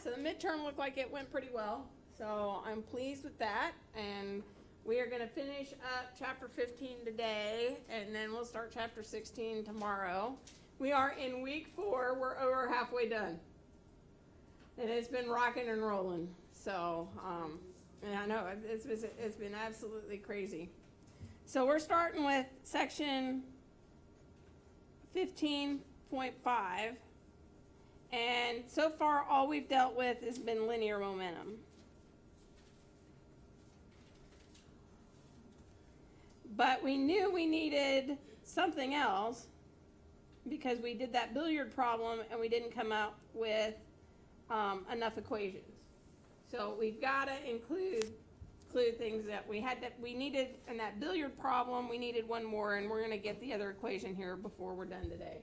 so the midterm looked like it went pretty well. So I'm pleased with that. And we are going to finish up chapter 15 today, and then we'll start chapter 16 tomorrow. We are in week 4. We're over halfway done. And it's been rocking and rolling. So, and I know it's been absolutely crazy. So we're starting with section 15.5. And so far, all we've dealt with has been linear momentum. But we knew we needed something else because we did that billiard problem and we didn't come up with enough equations. So we've got to include things that we needed in that billiard problem. We needed one more, and we're going to get the other equation here before we're done today.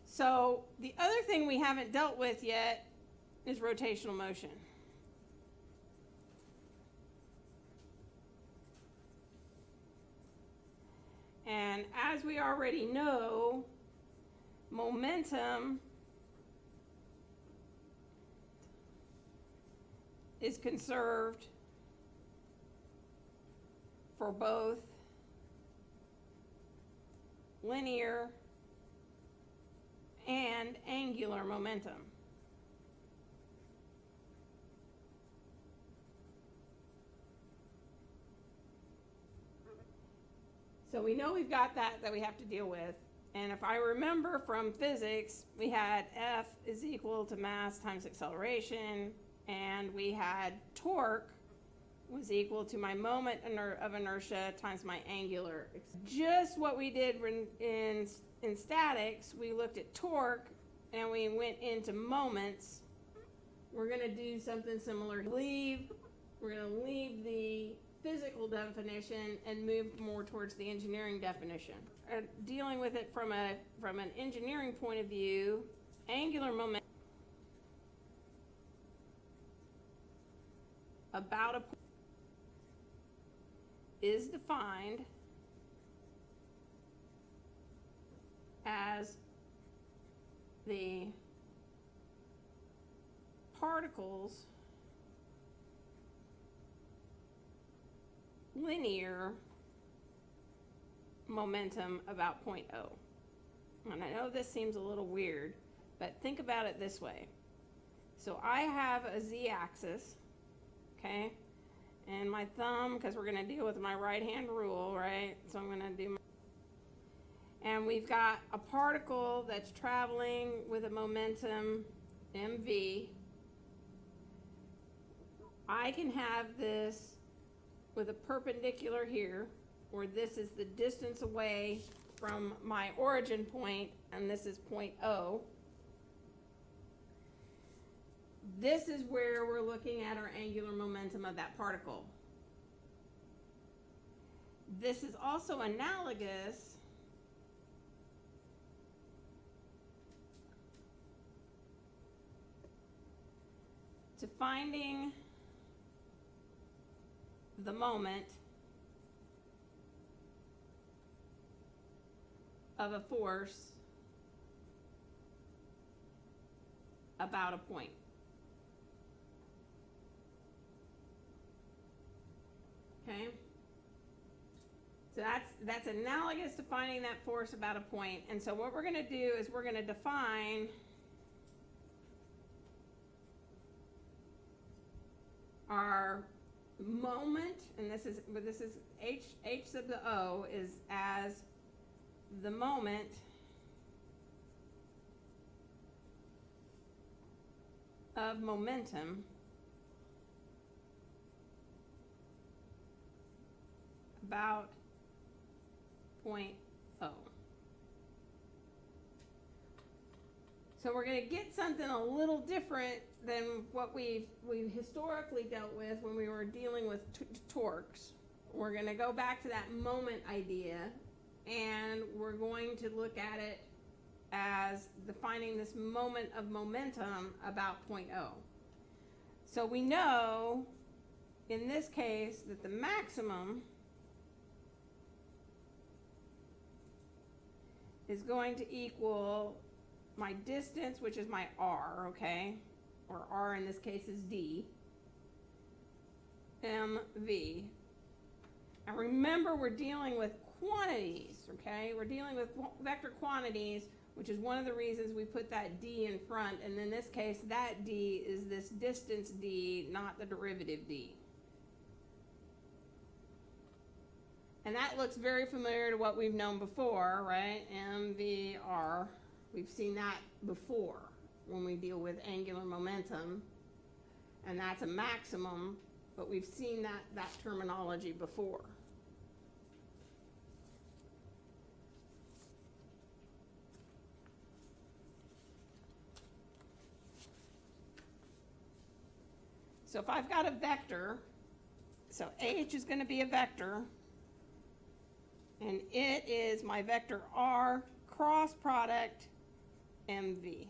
So the other thing we haven't dealt with yet is rotational motion. And as we already know, momentum is conserved for both linear and angular momentum. So we know we've got that we have to deal with. And if I remember from physics, we had F is equal to mass times acceleration, and we had torque was equal to my moment of inertia times my angular. Just what we did in statics, we looked at torque and we went into moments. We're going to do something similar. We're going to leave the physical definition and move more towards the engineering definition. Dealing with it from an engineering point of view, angular momentum about a point is defined as the particles linear momentum about 0.0. And I know this seems a little weird, but think about it this way. So I have a z-axis, okay? And my thumb, because we're going to deal with my right-hand rule, right? So I'm going to do and we've got a particle that's traveling with a momentum mv. I can have this with a perpendicular here, or this is the distance away from my origin point, and this is 0.0. This is where we're looking at our angular momentum of that particle. This is also analogous to finding the moment of a force about a point. Okay? So that's analogous to finding that force about a point. And so what we're going to do is we're going to define our moment, and this is h sub the o is as the moment of momentum about 0.0. So we're going to get something a little different than what we've historically dealt with when we were dealing with torques. We're going to go back to that moment idea, and we're going to look at it as defining this moment of momentum about 0.0. So we know in this case that the maximum is going to equal my my distance, which is my r, okay? Or r in this case is d. mv. And remember, we're dealing with quantities, okay? We're dealing with vector quantities, which is one of the reasons we put that d in front. And in this case, that d is this distance d, not the derivative d. And that looks very familiar to what we've known before, right? MVR. We've seen that before when we deal with angular momentum. And that's a maximum, but we've seen that terminology before. So if I've got a vector, so H is going to be a vector, and it is my vector R cross product MV.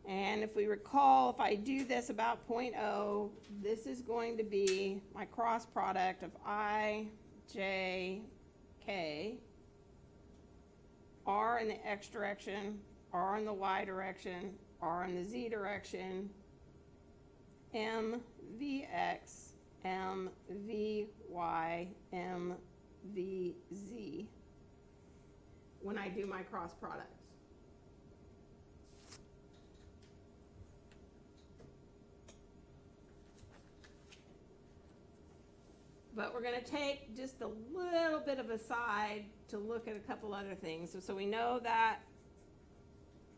And if we recall, if I do this about 0.0, this is going to be my cross product of I, J, K, R in the X direction, R in the Y direction, R in the Z direction, M, Vx, M, Vy, M, Vz when I do my cross products. But we're going to take just a little bit of a side to look at a couple other things. So we know that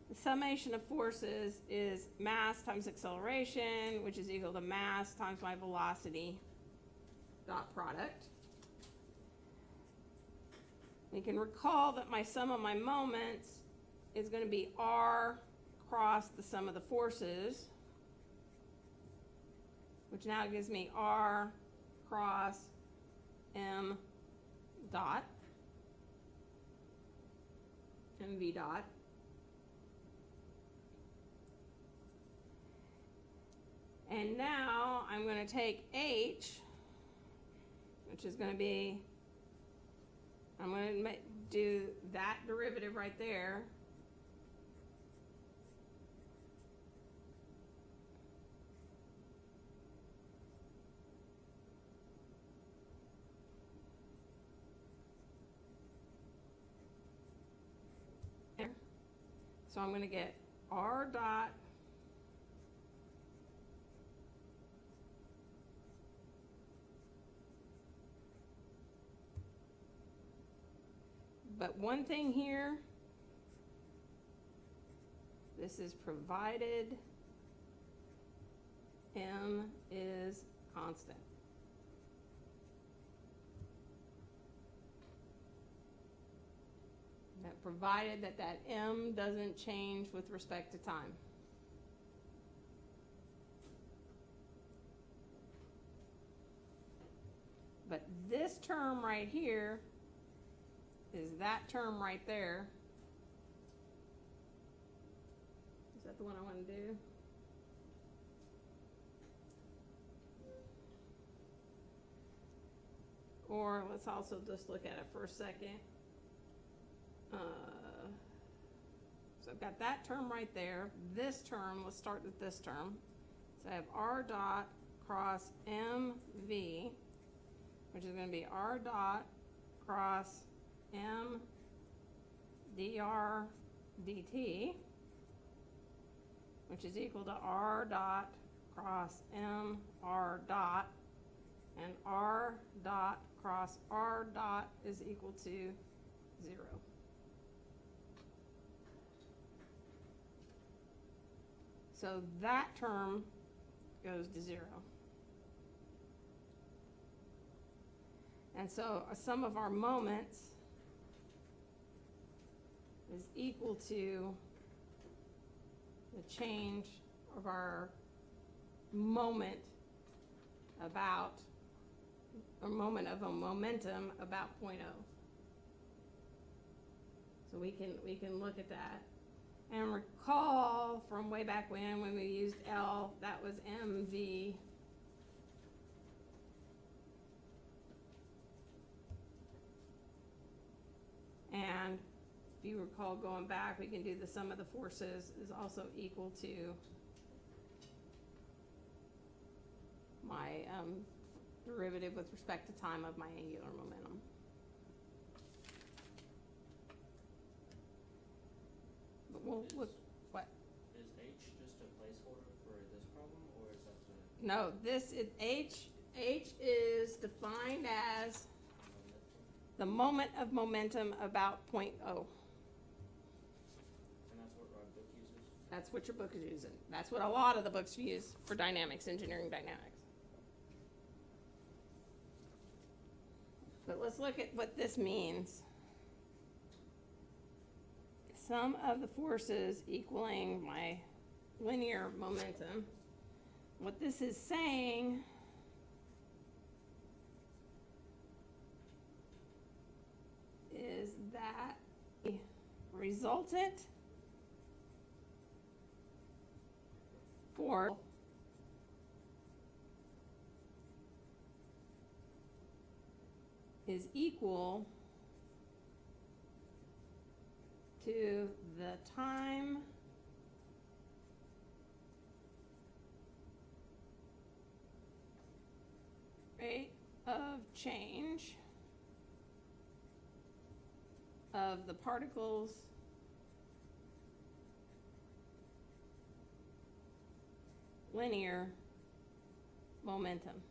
the summation of forces is mass times acceleration, which is equal to mass times my velocity dot product. We can recall that my sum of my moments is going to be R cross the sum of the forces, which now gives me R cross M dot, MV dot. And now I'm going to take H, which is going to be, I'm going to do that derivative right there. So I'm going to get R dot but one thing here, this is provided M is constant. That provided that M doesn't change with respect to time. But this term right here is that term right there. Is that the one I want to do? Or let's also just look at it for a second. So I've got that term right there. This term, let's start with this term. So I have R dot cross MV, which is going to be R dot cross M dr dt, which is equal to R dot cross M R dot, and R dot cross R dot is equal to 0. So that term goes to 0. And so a sum of our moments is equal to the change of our moment about, or moment of a momentum about 0.0. So we can look at that. And recall from way back when we used L, that was MV. And if you recall going back, we can do the sum of the forces is also equal to my derivative with respect to time of my angular momentum. But we'll look, what? Is H just a placeholder for this problem, or is that the No, this is H is defined as the moment of momentum about point O. And that's what our book uses? That's what your book is using. That's what a lot of the books use for dynamics, engineering dynamics. But let's look at what this means. Sum of the forces equaling my linear momentum. What this is saying is that the resultant force is equal to the time rate of change of the particles linear momentum.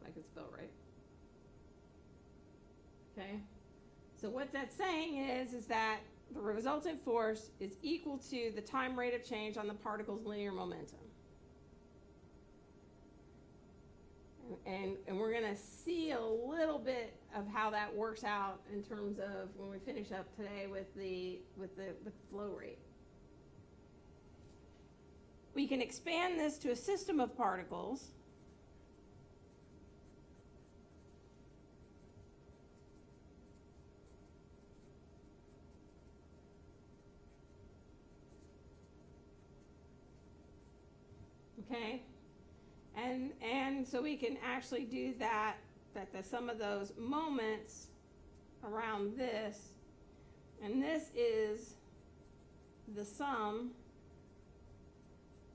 If I can spell right. Okay, so what that's saying is that the resultant force is equal to the time rate of change on the particle's linear momentum. And we're going to see a little bit of how that works out in terms of when we finish up today with the flow rate. We can expand this to a system of particles. Okay, and so we can actually do that the sum of those moments around this, and this is the sum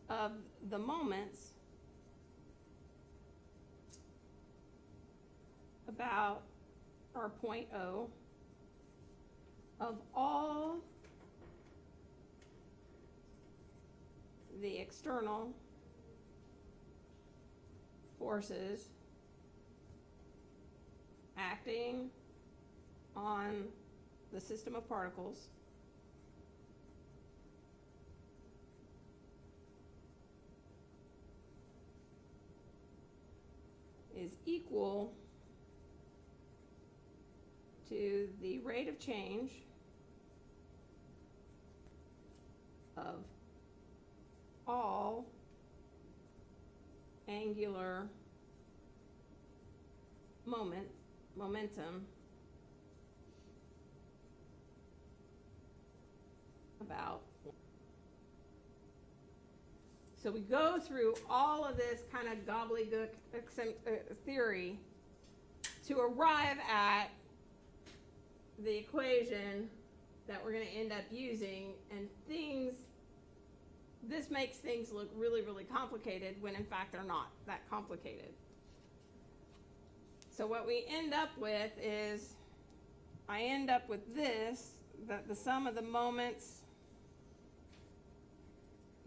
of the moments about our point O of all the external forces acting on the system of particles is equal to the rate of change of all angular momentum about. So we go through all of this kind of gobbledygook theory to arrive at the equation that we're going to end up using, and this makes things look really, really complicated when in fact they're not that complicated. So what we end up with is, I end up with this, that the sum of the moments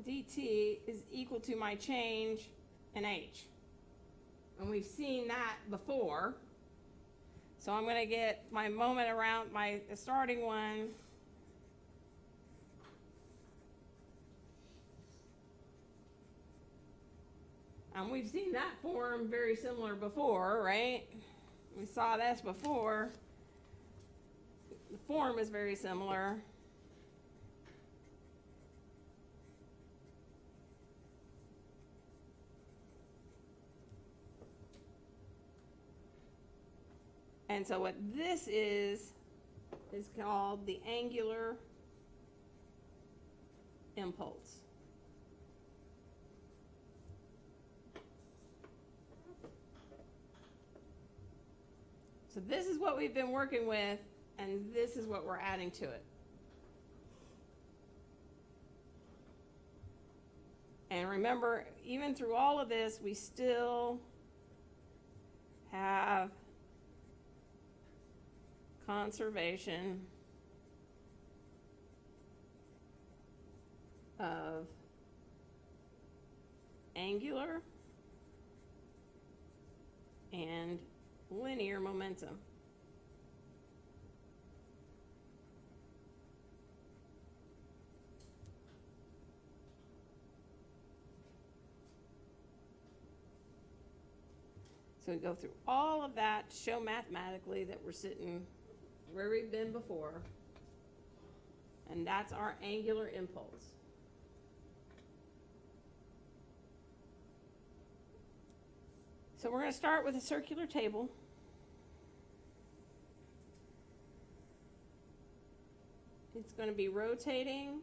dt is equal to my change in h. And we've seen that before. So I'm going to get my moment around my starting one. And we've seen that form very similar before, right? We saw this before. The form is very similar. And so what this is called the angular impulse. So this is what we've been working with, and this is what we're adding to it. And remember, even through all of this, we still have conservation of angular and linear momentum. So we go through all of that to show mathematically that we're sitting where we've been before. And that's our angular impulse. So we're going to start with a circular table. It's going to be rotating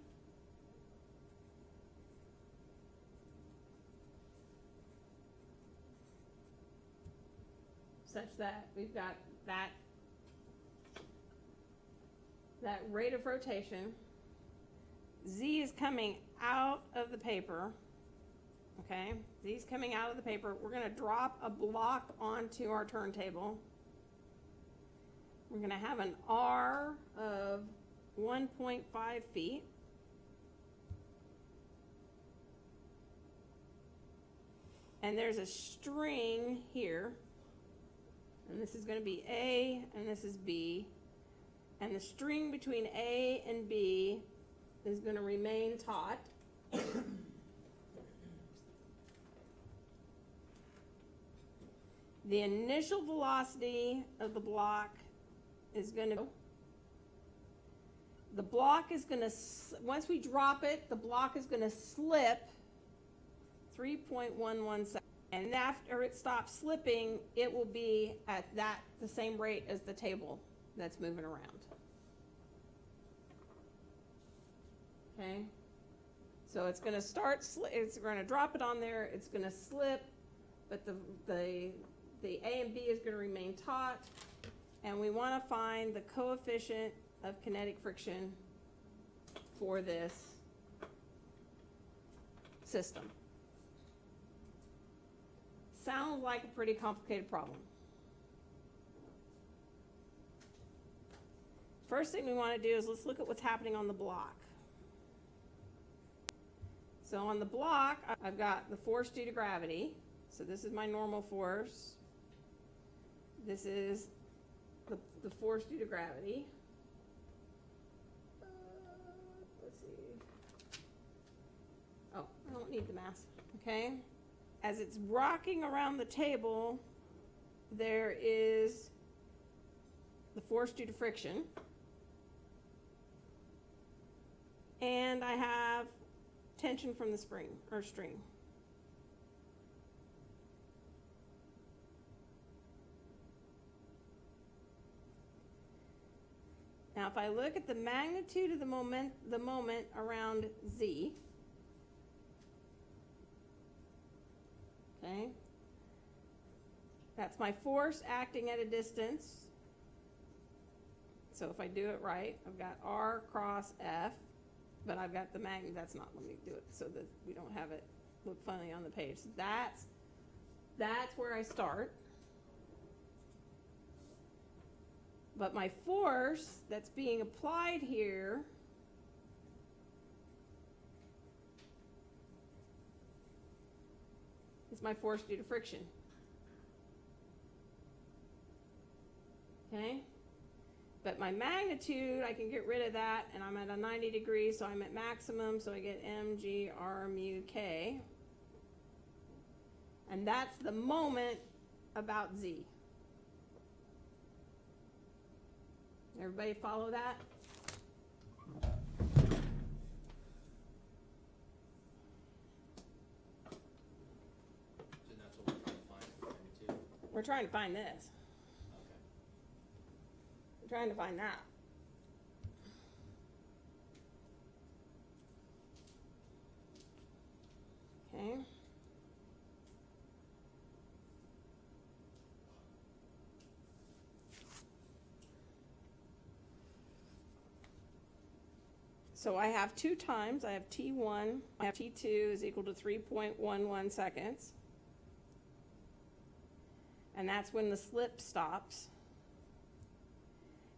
such that we've got that rate of rotation. Z is coming out of the paper. Okay, Z is coming out of the paper. We're going to drop a block onto our turntable. We're going to have an R of 1.5 feet. And there's a string here. And this is going to be A, and this is B. And the string between A and B is going to remain taut. The initial velocity of the block is going to, the block is going to, once we drop it, the block is going to slip 3.11 seconds. And after it stops slipping, it will be at the same rate as the table that's moving around. Okay? So it's going to start, it's going to drop it on there, it's going to slip, but the A and B is going to remain taut, and we want to find the coefficient of kinetic friction for this system. Sounds like a pretty complicated problem. First thing we want to do is let's look at what's happening on the block. So on the block, I've got the force due to gravity. So this is my normal force. This is the force due to gravity. Let's see. Oh, I don't need the mass. Okay. As it's rocking around the table, there is the force due to friction. And I have tension from the spring or string. Now, if I look at the magnitude of the moment around Z, okay, that's my force acting at a distance. So if I do it right, I've got R cross F, but I've got the magnet. That's not, let me do it so that we don't have it look funny on the page. So that's where I start. But my force that's being applied here is my force due to friction. Okay? But my magnitude, I can get rid of that, and I'm at a 90 degrees, so I'm at maximum, so I get mg r mu k. And that's the moment about Z. Everybody follow that? So that's what we're trying to find, magnitude? We're trying to find this. Okay. We're trying to find that. Okay. So I have two times. I have T1, I have T2 is equal to 3.11 seconds. And that's when the slip stops.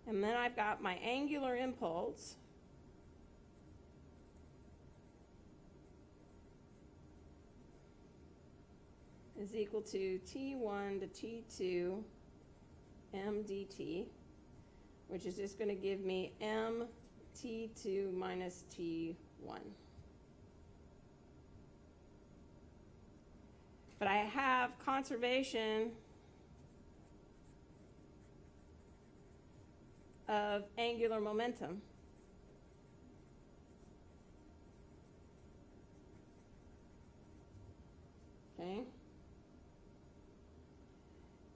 And then I've got my angular impulse. Is equal to T1 to T2 m dt, which is just going to give me m T2 minus T1. But I have conservation of angular momentum. Okay.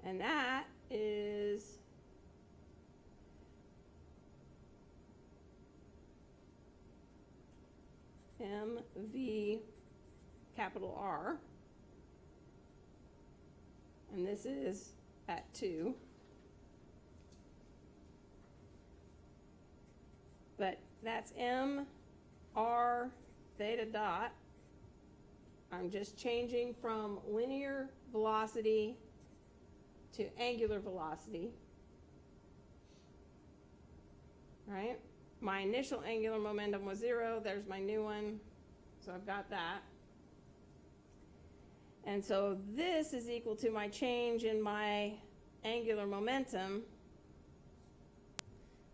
And that is mv capital R. And this is at 2. But that's m r theta dot. I'm just changing from linear velocity to angular velocity. Right? My initial angular momentum was 0. There's my new one. So I've got that. And so this is equal to my change in my angular momentum.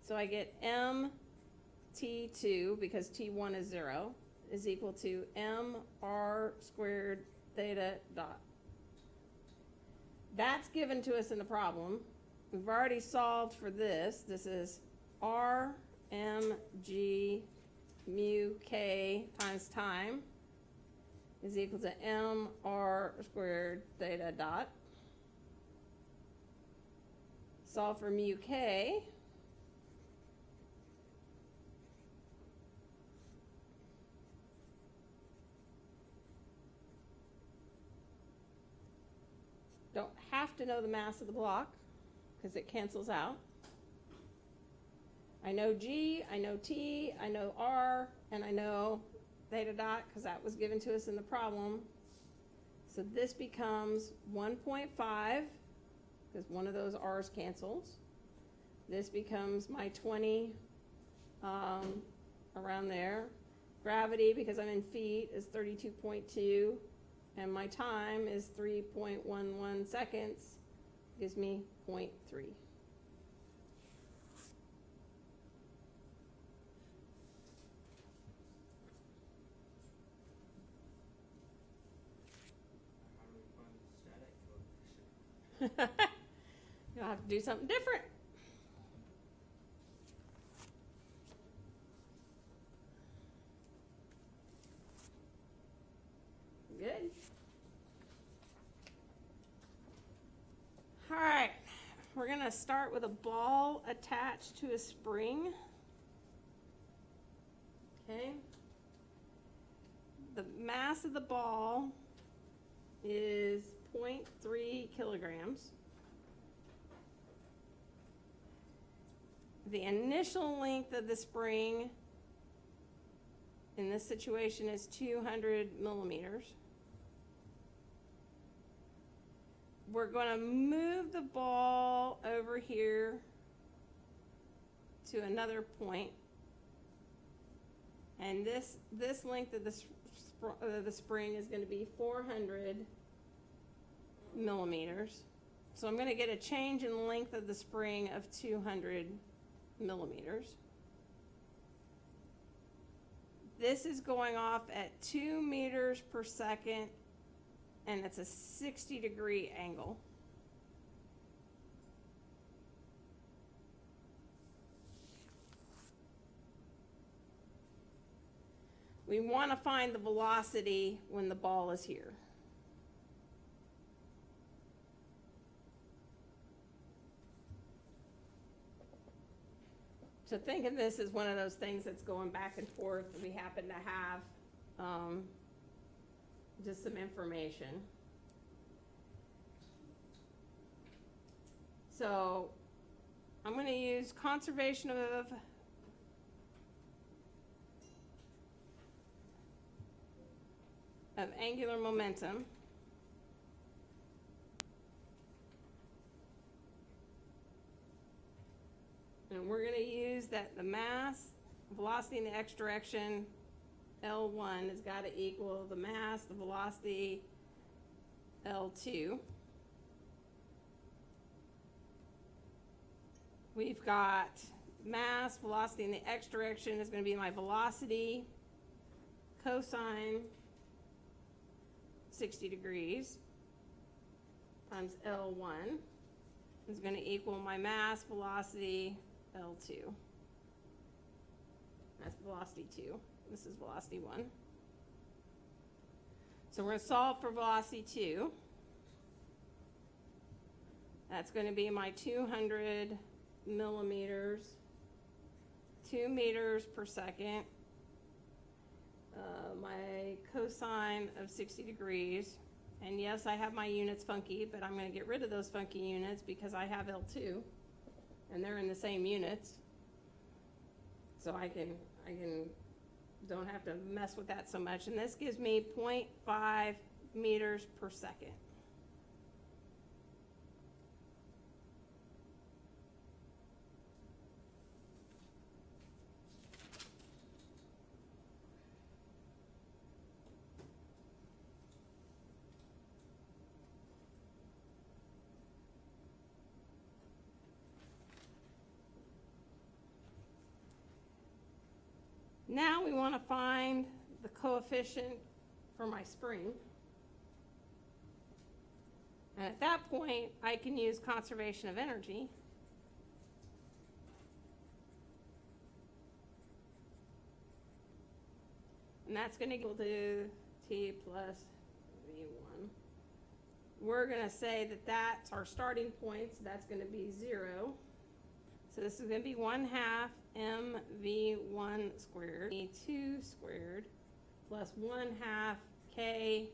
So I get m T2, because T1 is 0, is equal to m r squared theta dot. That's given to us in the problem. We've already solved for this. This is r m g mu k times time is equal to m r squared theta dot. Solve for mu k. Don't have to know the mass of the block because it cancels out. I know G, I know T, I know R, and I know theta dot because that was given to us in the problem. So this becomes 1.5 because one of those R's cancels. This becomes my 20 around there. Gravity, because I'm in feet, is 32.2. And my time is 3.11 seconds, gives me 0.3. How do we find the static coefficient? You'll have to do something different. Good. All right, we're going to start with a ball attached to a spring. Okay. The mass of the ball is 0.3 kilograms. The initial length of the spring in this situation is 200 millimeters. We're going to move the ball over here to another point. And this length of the spring is going to be 400 millimeters. So I'm going to get a change in length of the spring of 200 millimeters. This is going off at 2 meters per second, and it's a 60-degree angle. We want to find the velocity when the ball is here. So think of this as one of those things that's going back and forth. We happen to have just some information. So I'm going to use conservation of of angular momentum. And we're going to use that the mass, velocity in the x direction, L1 has got to equal the mass, the velocity, L2. We've got mass, velocity in the x direction is going to be my velocity cosine 60 degrees times L1 is going to equal my mass, velocity, L2. That's velocity 2. This is velocity 1. So we're going to solve for velocity 2. That's going to be my 200 millimeters, 2 meters per second. My cosine of 60 degrees. And yes, I have my units funky, but I'm going to get rid of those funky units because I have L2 and they're in the same units. So I don't have to mess with that so much. And this gives me 0.5 meters per second. Now we want to find the coefficient for my spring. And at that point, I can use conservation of energy. And that's going to equal to T plus V1. We're going to say that that's our starting point, so that's going to be 0. So this is going to be 1/2 mv1 squared, v2 squared, plus 1/2 k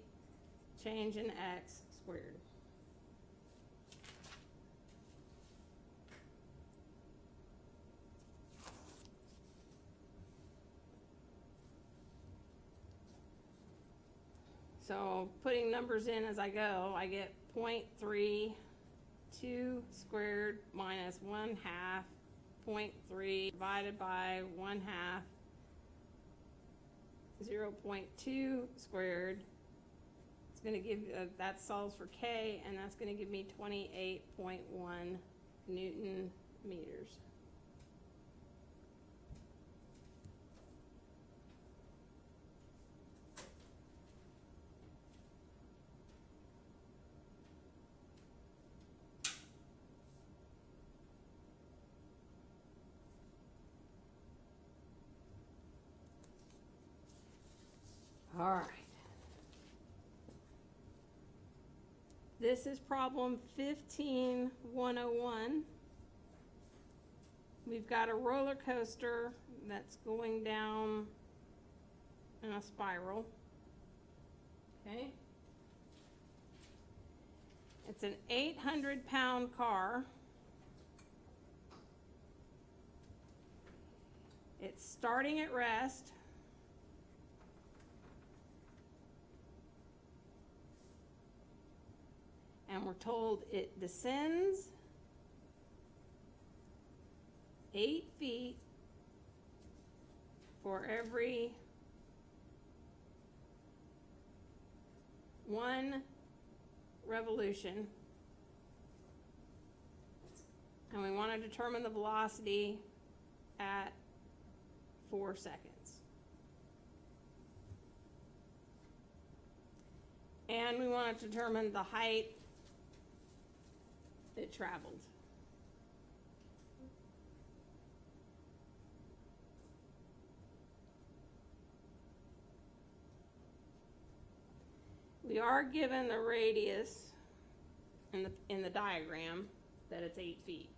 change in x squared. So putting numbers in as I go, I get 0.32 squared minus 1/2 0.3 divided by 1/2 0.2 squared. It's going to give, that solves for K, and that's going to give me 28.1 Newton meters. All right. This is problem 15101. We've got a roller coaster that's going down in a spiral. Okay. It's an 800-pound car. It's starting at rest. And we're told it descends 8 feet for every 1 revolution. And we want to determine the velocity at 4 seconds. And we want to determine the height it traveled. We are given the radius in the diagram that it's 8 feet.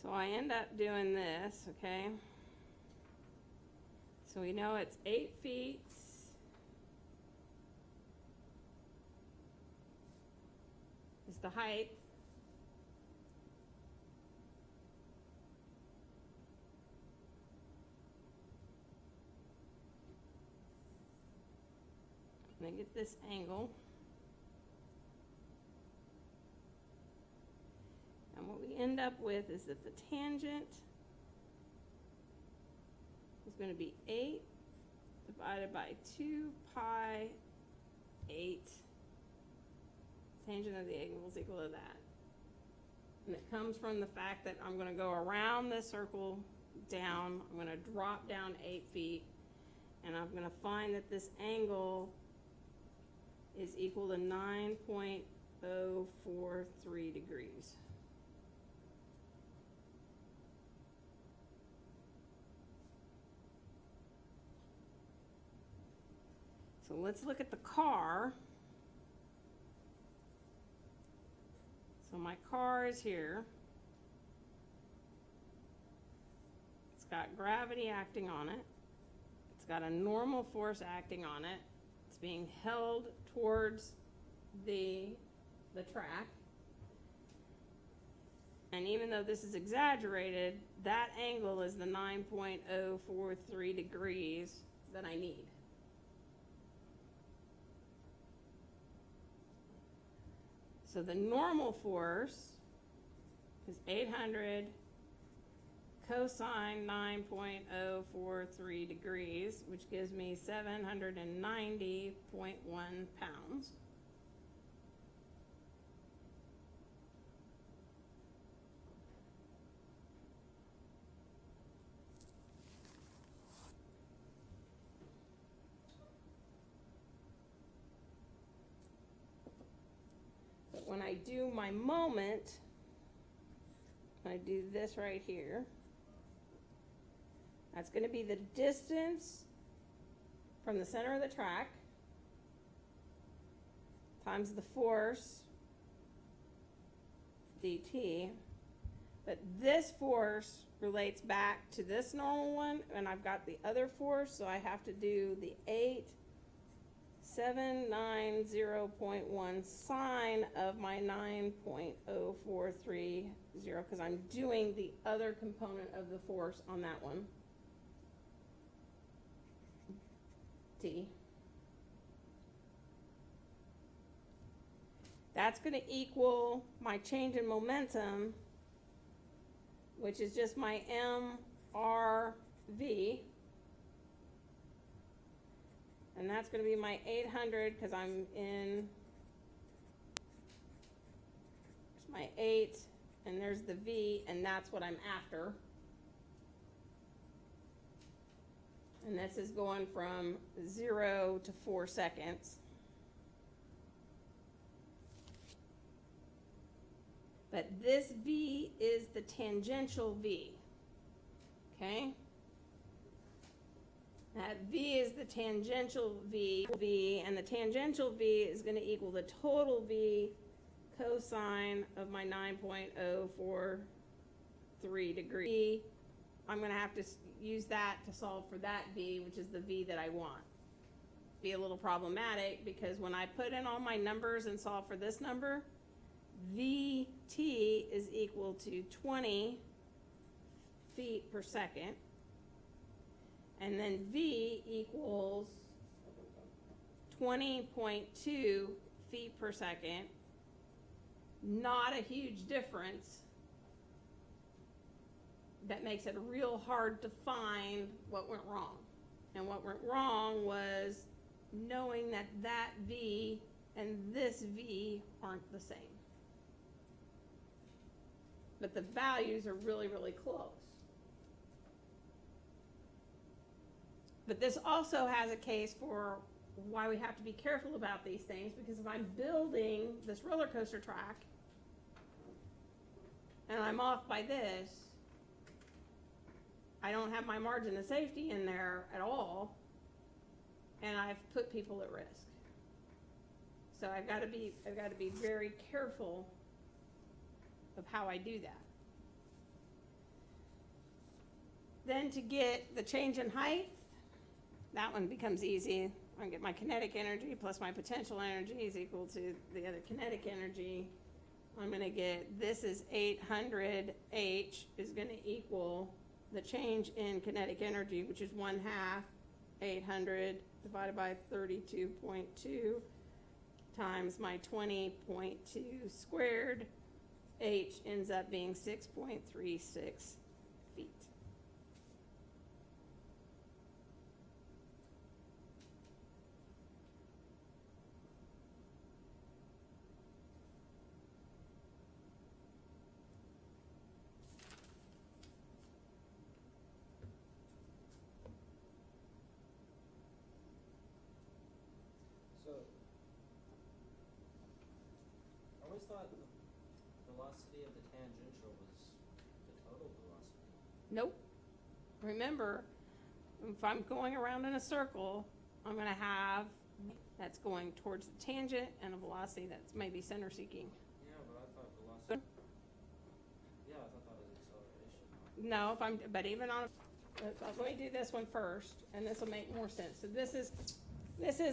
So I end up doing this, okay? So we know it's 8 feet. Is the height. And I get this angle. And what we end up with is that the tangent is going to be 8 divided by 2 pi 8. Tangent of the angle is equal to that. And it comes from the fact that I'm going to go around this circle down. I'm going to drop down 8 feet. And I'm going to find that this angle is equal to 9.043 degrees. So let's look at the car. So my car is here. It's got gravity acting on it. It's got a normal force acting on it. It's being held towards the track. And even though this is exaggerated, that angle is the 9.043 degrees that I need. So the normal force is 800 cosine 9.043 degrees, which gives me 790.1 pounds. When I do my moment, I do this right here. That's going to be the distance from the center of the track times the force, dt. But this force relates back to this normal one, and I've got the other force, so I have to do the 790.1 sine of my 9.043 because I'm doing the other component of the force on that one. T. That's going to equal my change in momentum, which is just my MRV. And that's going to be my 800 because I'm in, there's my 8, and there's the V, and that's what I'm after. And this is going from 0 to 4 seconds. But this V is the tangential V, okay? That V is the tangential V, and the tangential V is going to equal the total V cosine of my 9.043 degree. I'm going to have to use that to solve for that V, which is the V that I want. Be a little problematic because when I put in all my numbers and solve for this number, VT is equal to 20 feet per second. And then V equals 20.2 feet per second. Not a huge difference. That makes it real hard to find what went wrong. And what went wrong was knowing that that V and this V aren't the same. But the values are really, really close. But this also has a case for why we have to be careful about these things, because if I'm building this roller coaster track and I'm off by this, I don't have my margin of safety in there at all, and I've put people at risk. So I've got to be very careful of how I do that. Then to get the change in height, that one becomes easy. I get my kinetic energy plus my potential energy is equal to the other kinetic energy. I'm going to get, this is 800 H is going to equal the change in kinetic energy, which is 1/2 800 divided by 32.2 times my 20.2 squared, h ends up being 6.36 feet. So, I always thought the velocity of the tangential was the total velocity. Nope. Remember, if I'm going around in a circle, I'm going to have that's going towards the tangent and a velocity that's maybe center seeking. Yeah, but I thought velocity. Yeah, I thought that was acceleration. No, but even on, let me do this one first, and this will make more sense. So this is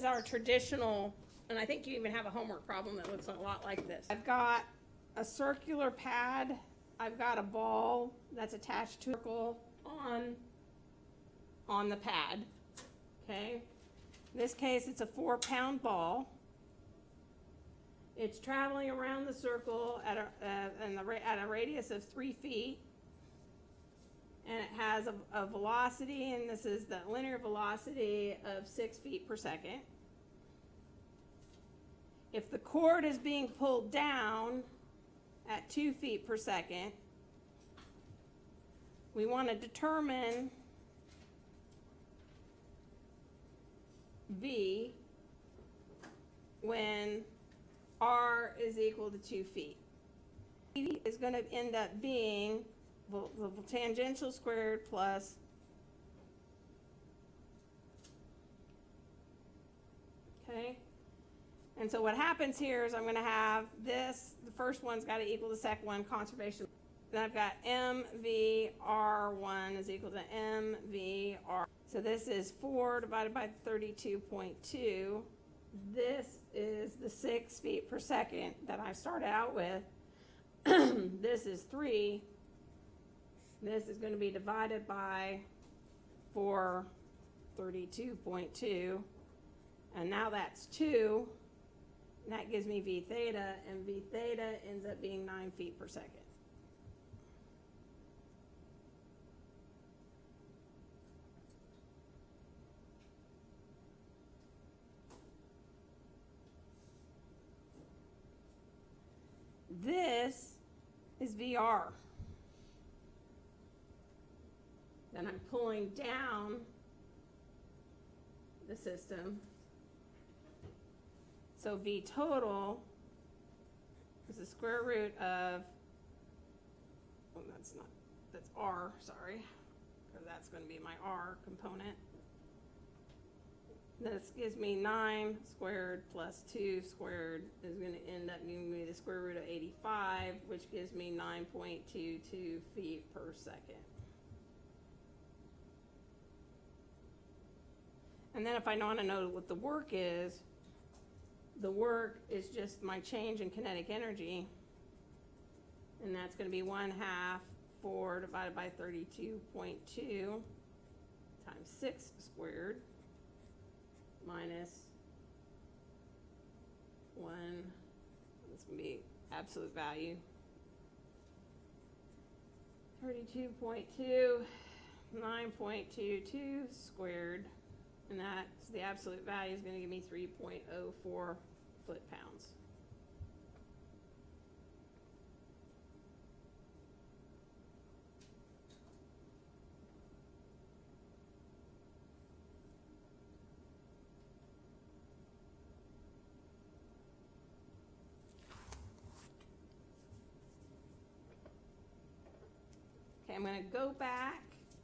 our traditional, and I think you even have a homework problem that looks a lot like this. I've got a circular pad. I've got a ball that's attached to a circle on the pad. Okay. In this case, it's a 4-pound ball. It's traveling around the circle at a radius of 3 feet. And it has a velocity, and this is the linear velocity of 6 feet per second. If the cord is being pulled down at 2 feet per second, we want to determine V when R is equal to 2 feet. V is going to end up being the tangential squared plus okay. And so what happens here is I'm going to have this, the first one's got to equal the second one, conservation. Then I've got MVR1 is equal to MVR. So this is 4 divided by 32.2. This is the 6 feet per second that I started out with. This is 3. This is going to be divided by 432.2. And now that's 2. And that gives me V theta, and V theta ends up being 9 feet per second. This is VR. Then I'm pulling down the system. So V total is the square root of, oh, that's R, sorry, because that's going to be my R component. This gives me 9 squared plus 2 squared is going to end up giving me the square root of 85, which gives me 9.22 feet per second. And then if I want to know what the work is just my change in kinetic energy, and that's going to be 1/2 4 divided by 32.2 times 6 squared minus 1, that's going to be absolute value, 32.2, 9.22 squared, and that's the absolute value is going to give me 3.04 foot-pounds. Okay, I'm going to go back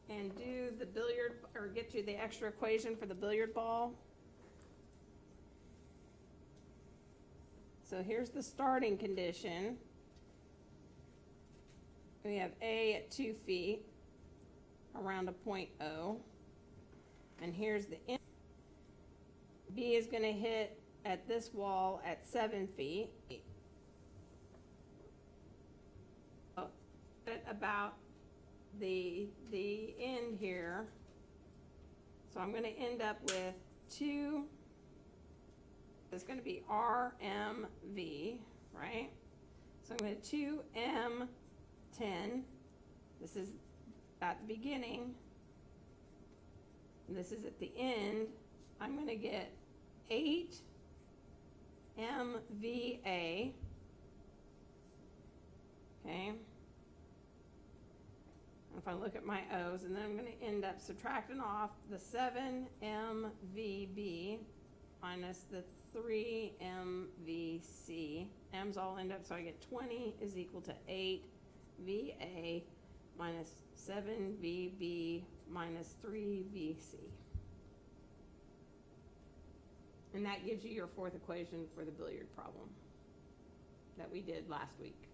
and do the billiard, or get you the extra equation for the billiard ball. So here's the starting condition. We have A at 2 feet around a point O. And here's the end. B is going to hit at this wall at 7 feet. At about the end here. So I'm going to end up with 2, it's going to be RMV, right? So I'm going to 2M10. This is at the beginning. And this is at the end. I'm going to get 8MVA. Okay. If I look at my O's, and then I'm going to end up subtracting off the 7MVB minus the 3MVC. M's all end up, so I get 20 is equal to 8VA minus 7VB minus 3VC. And that gives you your fourth equation for the billiard problem that we did last week.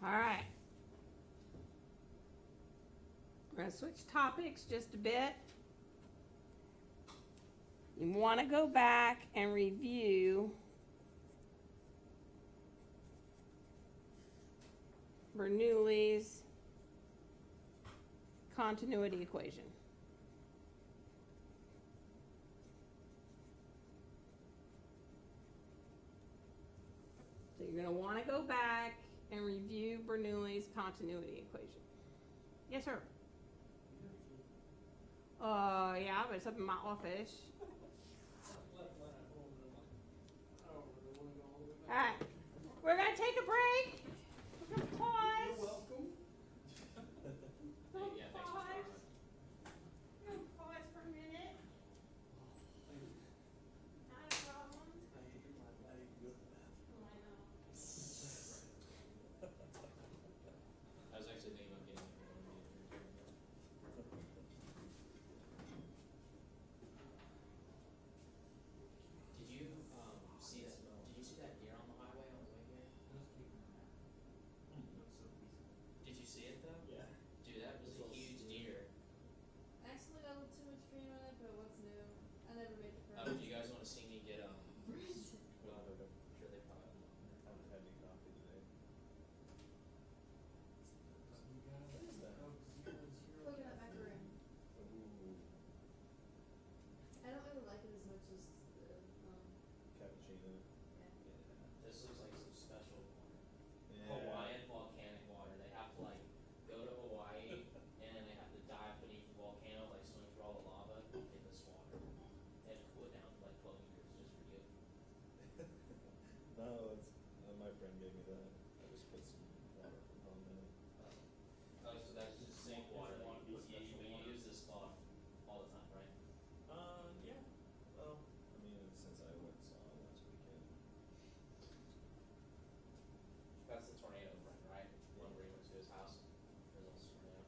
All right. We're going to switch topics just a bit. You want to go back and review Bernoulli's continuity equation. So you're going to want to go back and review Bernoulli's continuity equation. Yes, sir. Yeah, but it's up in my office. All right, we're gonna take a break. We're gonna pause. You're welcome. We're gonna pause. We're gonna pause for a minute. Not a problem. I hate my leg with that. Oh, I know. I was actually thinking about getting it. Did you see that? Did you see that deer on the highway on the way here? Did you see it though? Yeah. Dude, that was a huge deer. Actually, I looked too much green on it, but what's new? I never made the Do you guys want to see me get well, I'm sure they probably will. I haven't had any coffee today. Look at that macaroon. Ooh, I don't really like it as much as the cappuccino. yeah. This looks like some special Yeah. Hawaiian volcanic water. They have to like go to Hawaii and then they have to dive beneath the volcano, like swim through all the lava in this water. They have to cool it down for like 12 years just for you. No, it's my friend gave me that. I just put some water from home in it. Oh, so that's just sink water. You use this spot all the time, right? Yeah. Well, I mean, since I went and saw it last weekend. That's the tornado friend, right? One where he went to his house. There's also a tornado.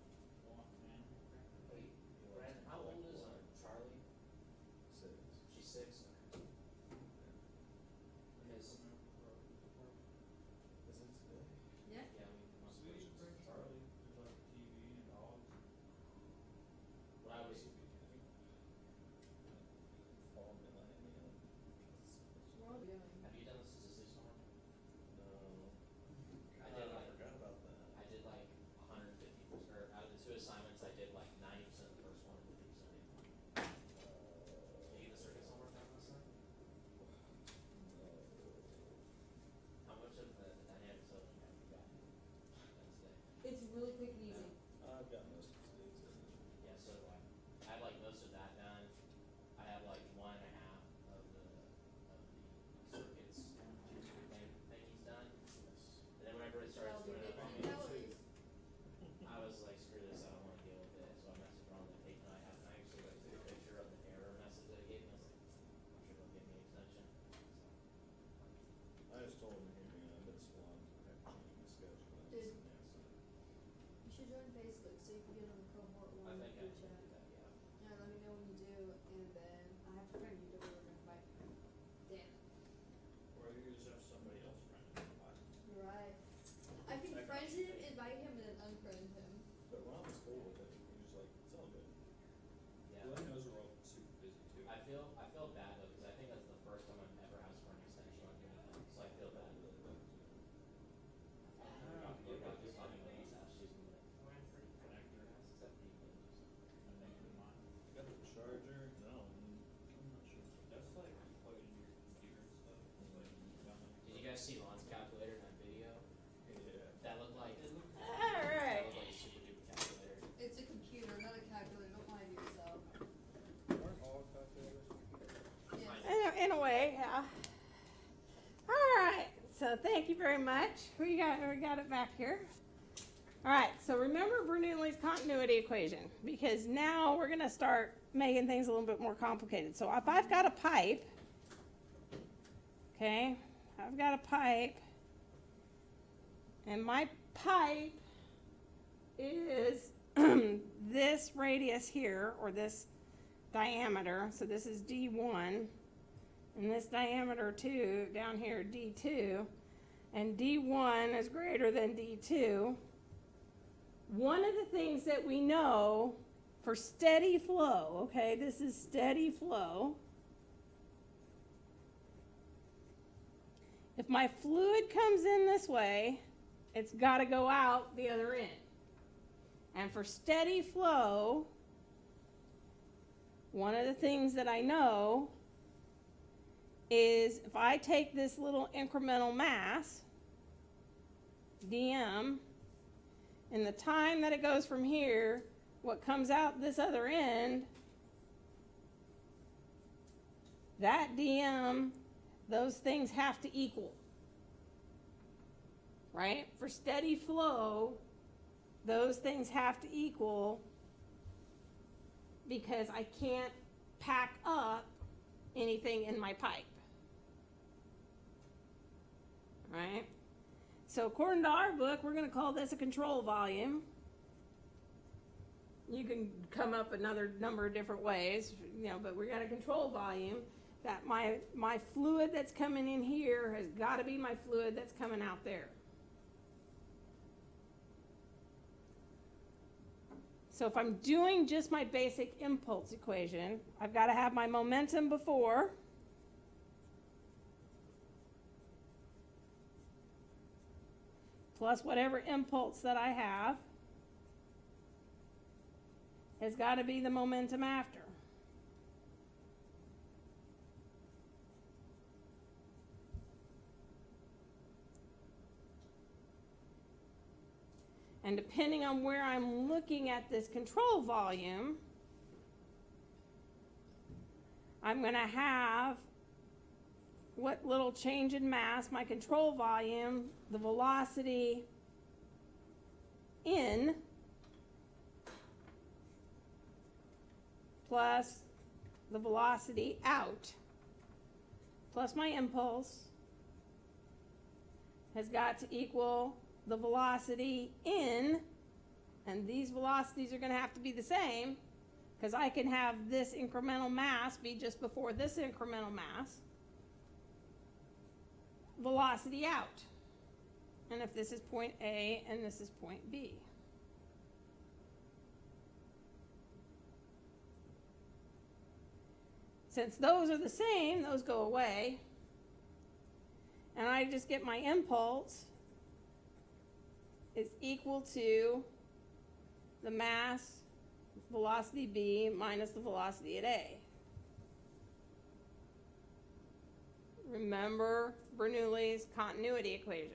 Wait, Brad, how old is Charlie? 6. She's 6. Okay. Isn't anyway, all right. So thank you very much. We got it back here. All right. So remember Bernoulli's continuity equation, because now we're gonna start making things a little bit more complicated. So if I've got a pipe, okay, I've got a pipe, and my pipe is this radius here, or this diameter. So this is D1, and this diameter 2 down here, D2, and D1 is greater than D2. One of the things that we know for steady flow, okay, this is steady flow. If my fluid comes in this way, it's got to go out the other end. And for steady flow, one of the things that I know is if I take this little incremental mass, dm, and the time that it goes from here, what comes out this other end, that dm, those things have to equal. Right? For steady flow, those things have to equal, because I can't pack up anything in my pipe. Right? So according to our book, we're going to call this a control volume. You can come up another number of different ways, but we got a control volume that my fluid that's coming in here has got to be my fluid that's coming out there. So if I'm doing just my basic impulse equation, I've got to have my momentum before, plus whatever impulse that I have has got to be the momentum after. And depending on where I'm looking at this control volume, I'm going to have what little change in mass, my control volume, the velocity in, plus the velocity out, plus my impulse, has got to equal the velocity in, and these velocities are going to have to be the same, because I can have this incremental mass be just before this incremental mass, velocity out. And if this is point A and this is point B. Since those are the same, those go away, and I just get my impulse is equal to the mass velocity B minus the velocity at A. Remember Bernoulli's continuity equation.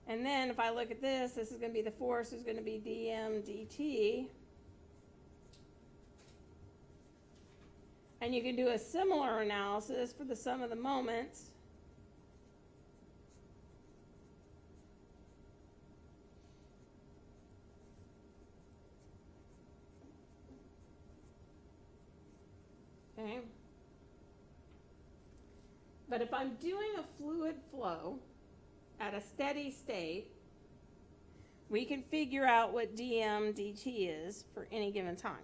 And then if I look at this is going to be the force is going to be dm dt. And you can do a similar analysis for the sum of the moments. Okay. But if I'm doing a fluid flow at a steady state, we can figure out what dm dt is for any given time.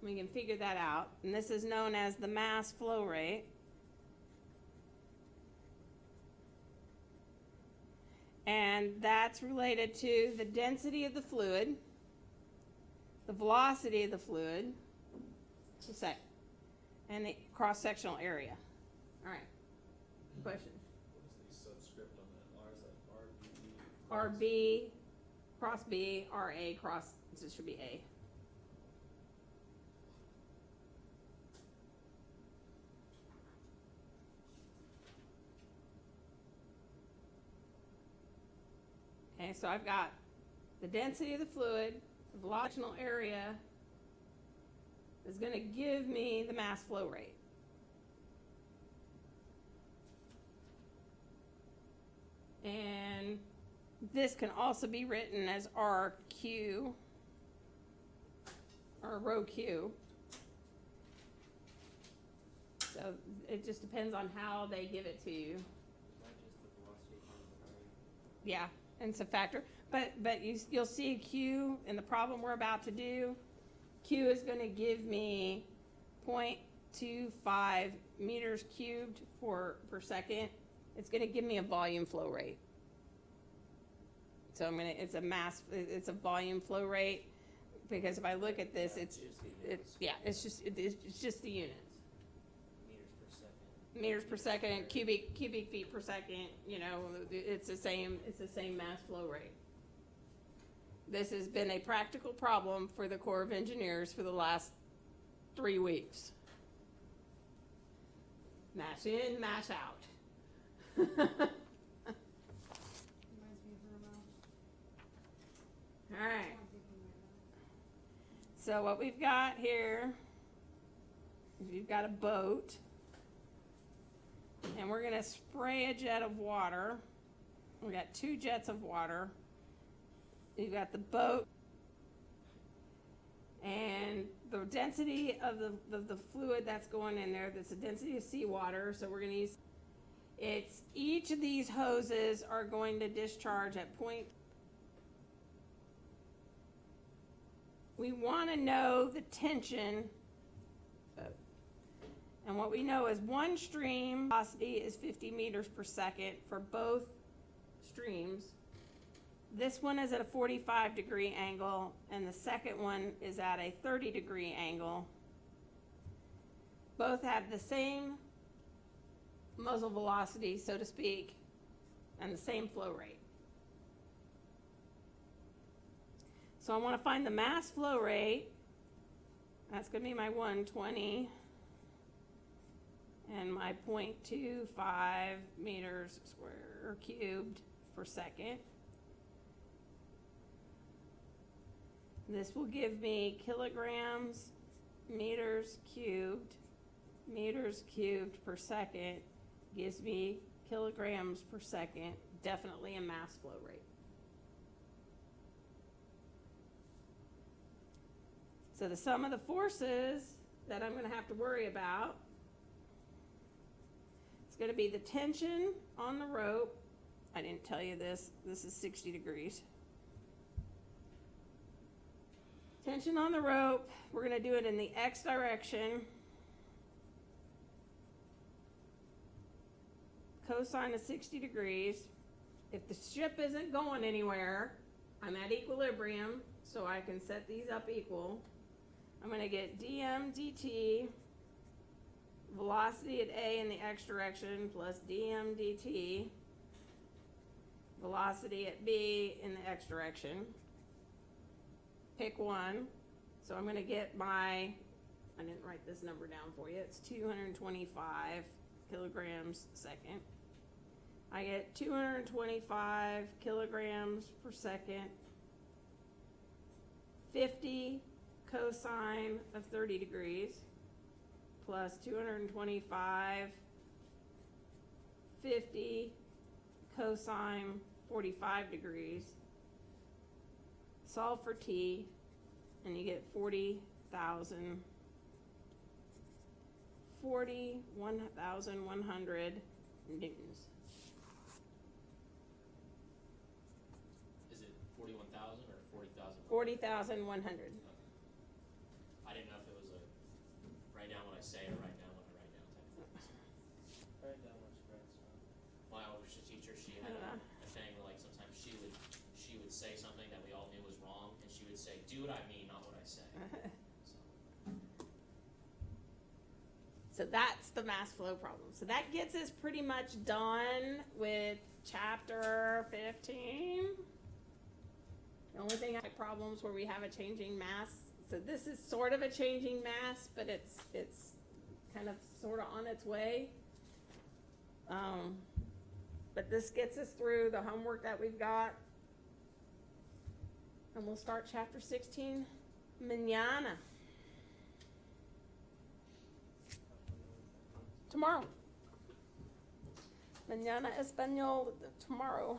We can figure that out, and this is known as the mass flow rate. And that's related to the density of the fluid, the velocity of the fluid, and the cross-sectional area. All right. Question? What is the subscript on that? R, is that RB? RB, cross B, RA, cross, this should be A. Okay, so I've got the density of the fluid, the velocitational area is going to give me the mass flow rate. And this can also be written as RQ, or rho Q. So it just depends on how they give it to you. Not just the velocity times the volume. Yeah, and it's a factor. But you'll see Q in the problem we're about to do. Q is going to give me 0.25 meters cubed per second. It's going to give me a volume flow rate. So it's a volume flow rate, because if I look at this, it's just the units. Meters per second, cubic feet per second. You know, it's the same mass flow rate. This has been a practical problem for the Corps of Engineers for the last 3 weeks. Mash in, mash out. Reminds me of Vermo. All right. I'm thinking right So what we've got here is you've got a boat, and we're gonna spray a jet of water. We got 2 jets of water. You've got the boat, and the density of the fluid that's going in there, that's the density of seawater. So we're gonna use, each of these hoses are going to discharge at point. We want to know the tension, and what we know is one stream velocity is 50 meters per second for both streams. This one is at a 45-degree angle, and the second one is at a 30-degree angle. Both have the same muzzle velocity, so to speak, and the same flow rate. So I want to find the mass flow rate. That's going to be my 120 and my 0.25 meters square cubed per second. This will give me kilograms, meters cubed per second, gives me kilograms per second, definitely a mass flow rate. So the sum of the forces that I'm going to have to worry about, it's going to be the tension on the rope. I didn't tell you this. This is 60 degrees. Tension on the rope. We're going to do it in the X direction. Cosine of 60 degrees. If the ship isn't going anywhere, I'm at equilibrium, so I can set these up equal. I'm going to get dm dt, velocity at A in the X direction, plus dm dt, velocity at B in the X direction. Pick one. So I'm going to get I didn't write this number down for you, it's 225 kilograms a second. I get 225 kilograms per second, 50 cosine of 30 degrees, plus 225, 50 cosine 45 degrees. Solve for t, and you get 41,100 newtons. Is it 41,000 or 40,000? 40,100. I didn't know if it was a write down what I say or write down what I write down type of thing. Write down what you write, so. My English teacher, she had a thing like sometimes she would say something that we all knew was wrong, and she would say, "Do what I mean, not what I say." So that's the mass flow problem. So that gets us pretty much done with chapter 15. The only thing I have problems where we have a changing mass. So this is sort of a changing mass, but it's kind of sort of on its way. But this gets us through the homework that we've got. And we'll start chapter 16 mañana. Tomorrow. Mañana Español tomorrow.